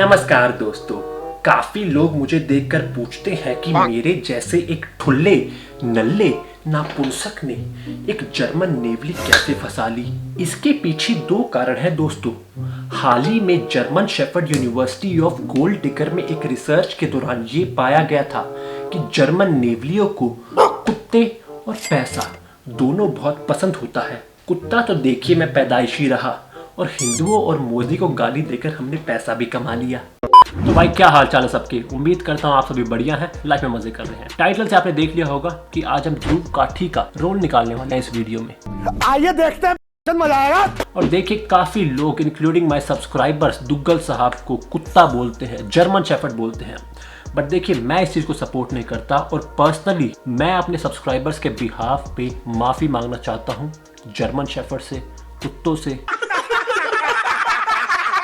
नमस्कार दोस्तों, काफी लोग मुझे देखकर पूछते हैं कि मेरे जैसे एक ठुल्ले नल्ले नापुंसक ने एक जर्मन नेवली कैसे फंसा ली। इसके पीछे दो कारण हैं दोस्तों। हाल ही में German shepherd university of gold digger में एक रिसर्च के दौरान ये पाया गया था कि जर्मन नेवलियों को कुत्ते और पैसा दोनों बहुत पसंद होता है। कुत्ता तो देखिए मैं पैदाइशी रहा और हिंदुओं और मोदी को गाली देकर हमने पैसा भी कमा लिया। तो भाई क्या हाल चाल है सबके, उम्मीद करता हूँ आप सभी बढ़िया हैं, लाइफ में मजे कर रहे हैं। टाइटल से आपने देख लिया होगा कि आज हम ध्रुव काठी का रोल निकालने वाले हैं इस वीडियो में। आइए देखते हैं, मजा आएगा। और देखिए काफी लोग इंक्लूडिंग माय सब्सक्राइबर्स दुग्गल साहब को कुत्ता बोलते हैं, जर्मन शेफर्ड बोलते हैं। बट देखिए मैं इस चीज को सपोर्ट नहीं करता और पर्सनली मैं अपने सब्सक्राइबर्स के बिहाफ पे माफी मांगना चाहता हूँ जर्मन शेफर्ड से, कुत्तों से,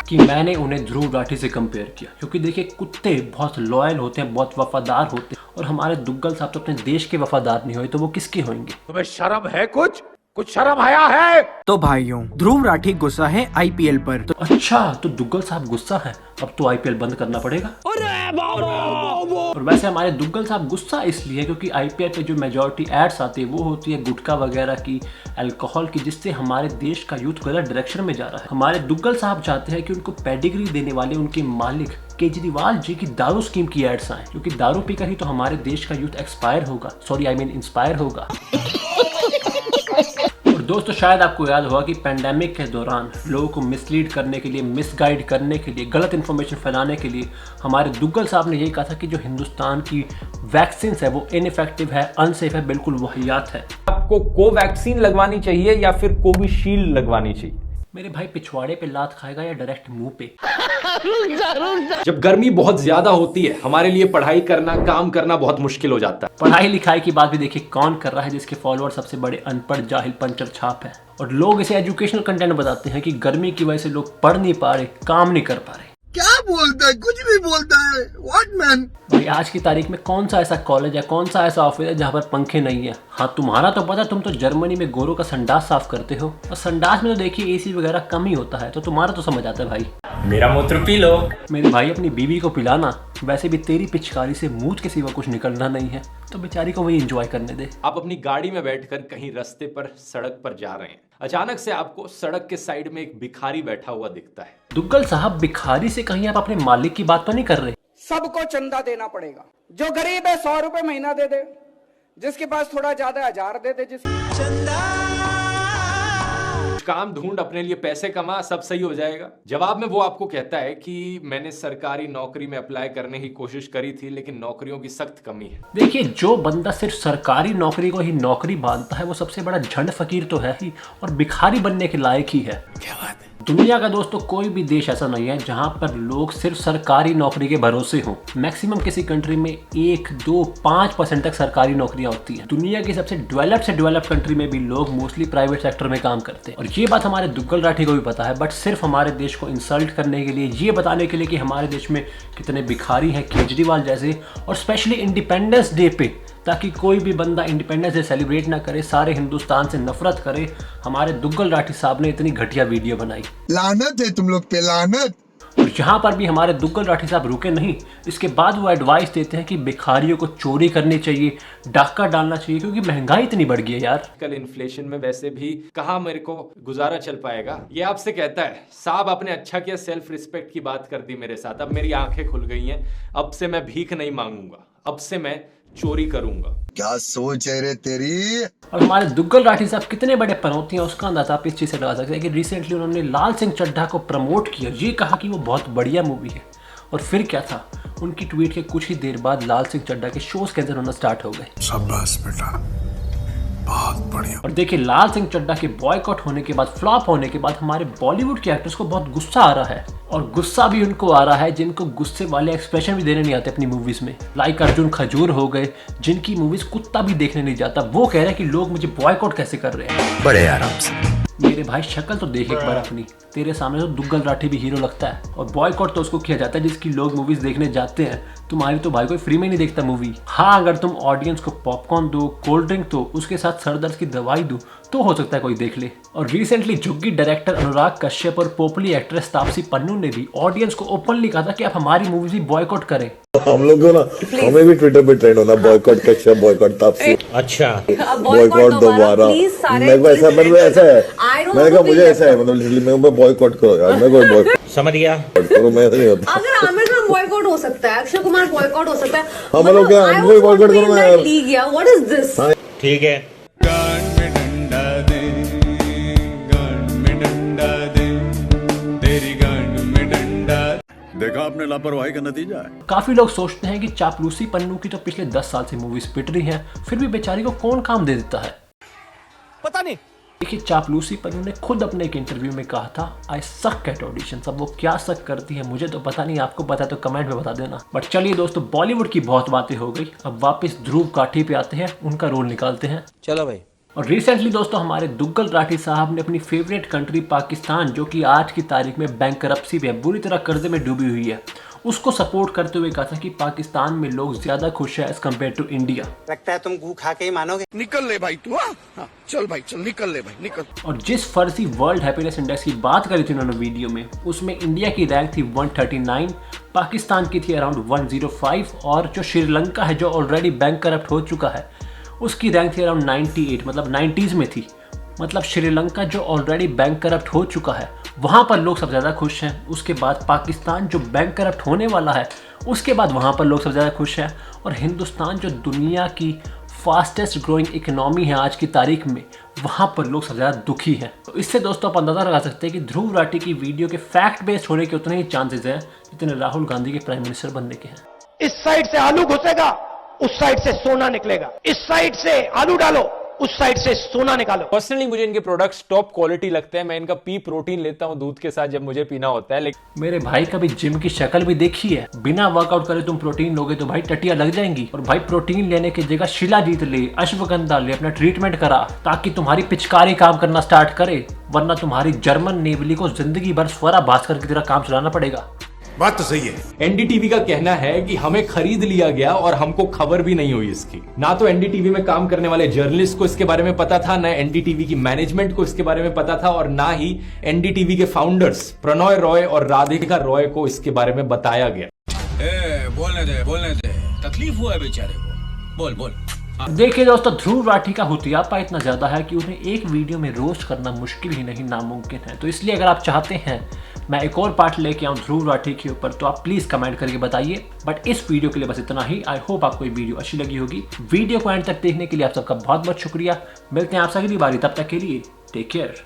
कि मैंने उन्हें ध्रुव राठी से कंपेयर किया। क्योंकि देखिए कुत्ते बहुत लॉयल होते हैं, बहुत वफादार होते हैं, और हमारे दुग्गल साहब तो अपने देश के वफादार नहीं हुए तो वो किसके होंगे। तुम्हें शर्म है? कुछ शर्म आया है? तो भाइयों, ध्रुव राठी गुस्सा है आईपीएल पर। तो अच्छा, तो दुग्गल साहब गुस्सा है, अब तो आईपीएल बंद करना पड़ेगा। और वैसे हमारे दुग्गल साहब गुस्सा इसलिए क्योंकि आईपीएल पे जो मेजॉरिटी एड्स आती है वो होती है गुटखा वगैरह की, अल्कोहल की, जिससे हमारे देश का यूथ गलत डायरेक्शन में जा रहा है। हमारे दुग्गल साहब चाहते हैं कि उनको पेडिग्री देने वाले उनके मालिक केजरीवाल जी की दारू स्कीम की एड्स आए, क्योंकि दारू पीकर ही तो हमारे देश का यूथ एक्सपायर होगा, इंस्पायर होगा। और दोस्तों शायद आपको याद होगा कि पेंडेमिक के दौरान लोगों को मिसलीड करने के लिए, मिसगाइड करने के लिए, गलत इन्फॉर्मेशन फैलाने के लिए हमारे दुग्गल साहब ने यही कहा था कि जो हिंदुस्तान की वैक्सीन है वो इनइफेक्टिव है, अनसेफ है, बिल्कुल वाहियात है। आपको कोवैक्सीन लगवानी चाहिए या फिर कोविशील्ड लगवानी चाहिए? मेरे भाई पिछवाड़े पे लात खाएगा या डायरेक्ट मुंह पे? जब गर्मी बहुत ज्यादा होती है हमारे लिए पढ़ाई करना, काम करना बहुत मुश्किल हो जाता है। पढ़ाई लिखाई की बात भी देखिए कौन कर रहा है जिसके फॉलोअर सबसे बड़े अनपढ़ जाहिल पंचर छाप है। और लोग इसे एजुकेशनल कंटेंट बताते हैं कि गर्मी की वजह से लोग पढ़ नहीं पा रहे, काम नहीं कर पा रहे। क्या बोलता है? कुछ भी बोलता है। What man? भाई आज की तारीख में कौन सा ऐसा कॉलेज है, कौन सा ऐसा ऑफिस है जहाँ पर पंखे नहीं है? हाँ तुम्हारा तो पता, तुम तो जर्मनी में गोरों का संडास साफ करते हो, और संडास में तो देखिए एसी वगैरह कम ही होता है, तो तुम्हारा तो समझ आता है भाई। मेरा मूत्र पी लो। मेरे भाई अपनी बीवी को पिलाना, वैसे भी तेरी पिचकारी से मूत के सिवा कुछ निकलना नहीं है, तो बेचारी को वही एंजॉय करने दे। आप अपनी गाड़ी में बैठकर कहीं रास्ते पर, सड़क पर जा रहे हैं, अचानक से आपको सड़क के साइड में एक भिखारी बैठा हुआ दिखता है। दुग्गल साहब भिखारी से कहीं आप अपने मालिक की बात तो नहीं कर रहे? सबको चंदा देना पड़ेगा। जो गरीब है 100 रुपए महीना दे दे, जिसके पास थोड़ा ज्यादा 1000 दे दे। काम ढूंढ, अपने लिए पैसे कमा, सब सही हो जाएगा। जवाब में वो आपको कहता है कि मैंने सरकारी नौकरी में अप्लाई करने की कोशिश करी थी लेकिन नौकरियों की सख्त कमी है। देखिए जो बंदा सिर्फ सरकारी नौकरी को ही नौकरी मानता है वो सबसे बड़ा झंड फकीर तो है ही, और भिखारी बनने के लायक ही है। क्या बात है। दुनिया का दोस्तों कोई भी देश ऐसा नहीं है जहां पर लोग सिर्फ सरकारी नौकरी के भरोसे हों। मैक्सिमम किसी कंट्री में 1, 2, 5% तक सरकारी नौकरियां होती हैं। दुनिया की सबसे डेवलप्ड कंट्री में भी लोग मोस्टली प्राइवेट सेक्टर में काम करते हैं। और ये बात हमारे दुग्गल राठी को भी पता है, बट सिर्फ हमारे देश को इंसल्ट करने के लिए, ये बताने के लिए कि हमारे देश में कितने भिखारी हैं केजरीवाल जैसे, और स्पेशली इंडिपेंडेंस डे पे, ताकि कोई भी बंदा इंडिपेंडेंस डे सेलिब्रेट ना करे, सारे हिंदुस्तान से नफरत करे, हमारे दुग्गल राठी साहब ने इतनी घटिया वीडियो बनाई। लानत है तुम लोग पे, लानत। और यहाँ पर भी हमारे दुग्गल राठी साहब रुके नहीं, इसके बाद वो एडवाइस देते हैं कि भिखारियों को चोरी करनी चाहिए, डाका डालना चाहिए, क्योंकि महंगाई इतनी बढ़ गई है यार। कल इन्फ्लेशन में वैसे भी कहाँ मेरे को गुजारा चल पाएगा। ये आपसे कहता है साहब आपने अच्छा किया, सेल्फ रिस्पेक्ट की बात कर दी मेरे साथ, अब मेरी आंखें खुल गई हैं, अब से मैं भीख नहीं मांगूंगा, अब से मैं चोरी करूंगा। क्या सोच है रे तेरी। और हमारे दुग्गल राठी साहब कितने बड़े पनौती हैं उसका अंदाजा आप इस चीज से लगा सकते हैं कि रिसेंटली उन्होंने लाल सिंह चड्ढा को प्रमोट किया, ये कहा कि वो बहुत बढ़िया मूवी है, और फिर क्या था, उनकी ट्वीट के कुछ ही देर बाद लाल सिंह चड्ढा के शोज कैंसिल होना स्टार्ट हो गए। शाबाश बेटा, बहुत बढ़िया। और देखिए लाल सिंह चड्ढा के बॉयकॉट होने के बाद, फ्लॉप होने के बाद हमारे बॉलीवुड के एक्टर्स को बहुत गुस्सा आ रहा है, और गुस्सा भी उनको आ रहा है जिनको गुस्से वाले एक्सप्रेशन भी देने नहीं आते अपनी मूवीज में, लाइक अर्जुन खजूर हो गए, जिनकी मूवीज कुत्ता भी देखने नहीं जाता। वो कह रहे हैं कि लोग मुझे बॉयकॉट कैसे कर रहे हैं। बड़े आराम से। मेरे भाई शक्ल तो देख एक बार अपनी, तेरे सामने तो दुग्गल राठी भी हीरो लगता है, और बॉयकॉट तो उसको किया जाता है जिसकी लोग मूवीज देखने जाते हैं तुम्हारी तो भाई कोई फ्री में नहीं देखता मूवी। हाँ, अगर तुम ऑडियंस को पॉपकॉर्न दो, कोल्ड ड्रिंक दो, उसके साथ सर दर्द की दवाई दो, तो हो सकता है कोई देख ले। और रिसेंटली झुग्गी डायरेक्टर अनुराग कश्यप और पोपली एक्ट्रेस तापसी पन्नू ने भी ऑडियंस को ओपनली कहा था कि आप हमारी मूवीज भी बॉयकॉट करें। हम लोग को ना, हमें भी ट्विटर पे ट्रेंड होना, बॉयकॉट कश्यप, बॉयकॉट तापसी। अच्छा, बॉयकॉट दोबारा। मेरे को ऐसा, मतलब ऐसा है, मैंने कहा मुझे ऐसा है, मतलब लिटरली मैं बॉयकॉट करो यार, मैं कोई बॉयकॉट समझ गया। करो, मैं नहीं होता। अगर आमिर खान बॉयकॉट हो सकता है, अक्षय कुमार बॉयकॉट हो सकता है, हाँ, मतलब क्या हमको भी बॉयकॉट करो ना यार। What is this? ठीक है, देखा आपने लापरवाही का नतीजा है। काफी लोग सोचते हैं कि चापलूसी पन्नू की तो पिछले 10 साल से मूवीज पिट रही हैं, फिर भी बेचारी को कौन काम दे देता है, पता नहीं। देखिए, चापलूसी पन्नू ने खुद अपने एक इंटरव्यू में कहा था, आई सक एट ऑडिशन। अब वो क्या सक करती है मुझे तो पता नहीं, आपको पता है तो कमेंट में बता देना। बट चलिए दोस्तों, बॉलीवुड की बहुत बातें हो गई, अब वापस ध्रुव काठी पे आते हैं, उनका रोल निकालते हैं। चलो भाई। और रिसेंटली दोस्तों, हमारे दुग्गल राठी साहब ने अपनी फेवरेट कंट्री पाकिस्तान, जो कि आज की तारीख में बैंकरप्सी में बुरी तरह कर्जे में डूबी हुई है, उसको सपोर्ट करते हुए कहा था कि पाकिस्तान में लोग ज्यादा खुश है एज कम्पेयर टू इंडिया। लगता है तुम गू खा के ही मानोगे। निकल ले भाई तू, हाँ चल भाई चल, निकल ले भाई निकल। और जिस फर्जी वर्ल्ड हैप्पीनेस इंडेक्स की बात करी थी उन्होंने वीडियो में, उसमें इंडिया की रैंक थी 139, पाकिस्तान की थी अराउंड 105, और जो श्रीलंका है जो ऑलरेडी बैंक करप्ट हो चुका है, उसकी रैंक थी अराउंड 98, मतलब 90s में थी। मतलब श्रीलंका जो ऑलरेडी बैंक करप्ट हो चुका है, वहाँ पर लोग सबसे ज़्यादा खुश हैं। उसके बाद पाकिस्तान जो बैंक करप्ट होने वाला है, उसके बाद वहाँ पर लोग सबसे ज़्यादा खुश हैं। और हिंदुस्तान जो दुनिया की फास्टेस्ट ग्रोइंग इकोनॉमी है आज की तारीख में, वहाँ पर लोग सबसे ज़्यादा दुखी हैं। तो इससे दोस्तों आप अंदाज़ा लगा सकते हैं कि ध्रुव राठी की वीडियो के फैक्ट बेस्ड होने के उतने ही चांसेस हैं जितने राहुल गांधी के प्राइम मिनिस्टर बनने के हैं। इस साइड से आलू घुसेगा, उस साइड से सोना निकलेगा। इस साइड से आलू डालो, उस साइड से सोना निकालो। पर्सनली मुझे इनके प्रोडक्ट्स टॉप क्वालिटी लगते हैं। मैं इनका पी प्रोटीन लेता हूं दूध के साथ जब मुझे पीना होता है। लेकिन मेरे भाई कभी जिम की शक्ल भी देखी है? बिना वर्कआउट करे तुम प्रोटीन लोगे तो भाई टटिया लग जाएंगी। और भाई प्रोटीन लेने की जगह शिलाजीत ले, अश्वगंधा ले, अपना ट्रीटमेंट करा ताकि तुम्हारी पिचकारी काम करना स्टार्ट करे, वरना तुम्हारी जर्मन नेवली को जिंदगी भर स्वरा भास्कर की तरह काम चलाना पड़ेगा। बात तो सही है। एनडीटीवी का कहना है कि हमें खरीद लिया गया और हमको खबर भी नहीं हुई इसकी। ना तो एनडीटीवी में काम करने वाले जर्नलिस्ट को इसके बारे में पता था, ना एनडीटीवी की मैनेजमेंट को इसके बारे में पता था, और ना ही एनडीटीवी के फाउंडर्स प्रणॉय रॉय और राधिका रॉय को इसके बारे में बताया गया। बोलने दे, तकलीफ हुआ है बेचारे को, बोल। देखिए दोस्तों, ध्रुव राठी का हुतियापा इतना ज्यादा है कि उन्हें एक वीडियो में रोस्ट करना मुश्किल ही नहीं नामुमकिन है। तो इसलिए अगर आप चाहते हैं मैं एक और पार्ट लेके आऊँ ध्रुव राठी के ऊपर, तो आप प्लीज कमेंट करके बताइए। बट इस वीडियो के लिए बस इतना ही। आई होप आपको ये वीडियो अच्छी लगी होगी। वीडियो को एंड तक देखने के लिए आप सबका बहुत बहुत शुक्रिया। मिलते हैं आपसे अगली बारी, तब तक के लिए टेक केयर।